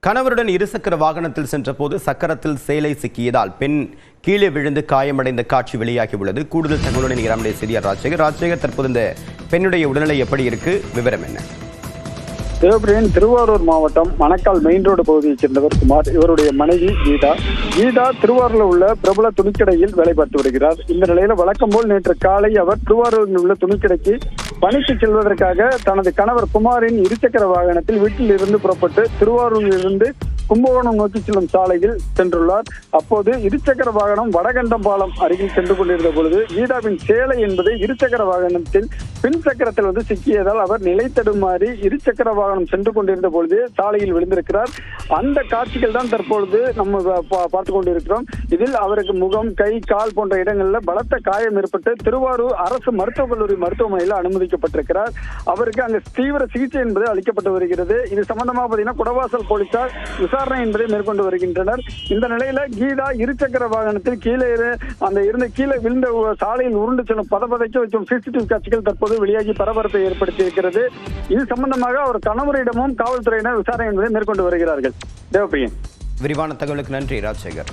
கணவருடன் இருசக்கர வாகனத்தில் சென்றபோது சக்கரத்தில் சேலை சிக்கியதால் பெண் கீழே விழுந்து காயமடைந்த காட்சி வெளியாகியுள்ளது. கூடுதல் தகவலுடன் நம்முடைய செய்தியாளர் ராஜசேகர். தற்போது இந்த பெண்ணுடைய உடல்நிலை எப்படி இருக்கு, விவரம் என்ன? தேவபிரியன் திருவாரூர் மாவட்டம் மணக்கால் மெயின் ரோடு பகுதியைச் சேர்ந்தவர் குமார். இவருடைய மனைவி கீதா திருவாரூரில் உள்ள பிரபல துணிக்கடையில் வேலை பார்த்து வருகிறார். இந்த நிலையில வழக்கம் போல் நேற்று காலை அவர் திருவாரூரில் உள்ள துணிக்கடைக்கு பணிக்கு செல்வதற்காக தனது கணவர் குமாரின் இருசக்கர வாகனத்தில் வீட்டில் இருந்து புறப்பட்டு திருவாரூரில் இருந்து கும்பகோணம் நோக்கி செல்லும் சாலையில் சென்றுள்ளார். அப்போது இருசக்கர வாகனம் வடகண்டம் பாலம் அருகில் சென்று கொண்டிருந்த பொழுது கீதாவின் சேலை என்பது இருசக்கர வாகனத்தில் பின் சக்கரத்தில் சிக்கியதால் அவர் நிலை தடுமாறி இருசக்கர வாகனம் சென்று கொண்டிருந்த பொழுது சாலையில் விழுந்திருக்கிறார். அந்த காட்சிகள் தான் தற்பொழுது நம்ம பார்த்து கொண்டிருக்கிறோம். இதில் அவருக்கு முகம், கை, கால் போன்ற இடங்களில் பலத்த காயம் ஏற்பட்டு திருவாரூர் அரசு மருத்துவக் கல்லூரி மருத்துவமனையில் அனுமதிக்கப்பட்டிருக்கிறார். அவருக்கு அங்கு தீவிர சிகிச்சை என்பது அளிக்கப்பட்டு வருகிறது. இது சம்பந்தமாக பார்த்தீங்கன்னா குடவாசல் போலீசார் விசாரணை என்பதை மேற்கொண்டு வருகின்றனர். இந்த நிலையில கீதா இருசக்கர வாகனத்தில் கீழே விழுந்த சாலையில் உருண்டு செல்லும் பதப்பதைக்க வைக்கும் சிசிடிவி காட்சிகள் தற்போது வெளியாகி பரபரப்பை ஏற்படுத்தி இருக்கிறது. இது சம்பந்தமாக அவர் கணவரிடமும் காவல்துறையினர் விசாரணை என்பதை மேற்கொண்டு வருகிறார்கள். தேவபிரியன், விரிவான தகவலுக்கு நன்றி ராஜசேகர்.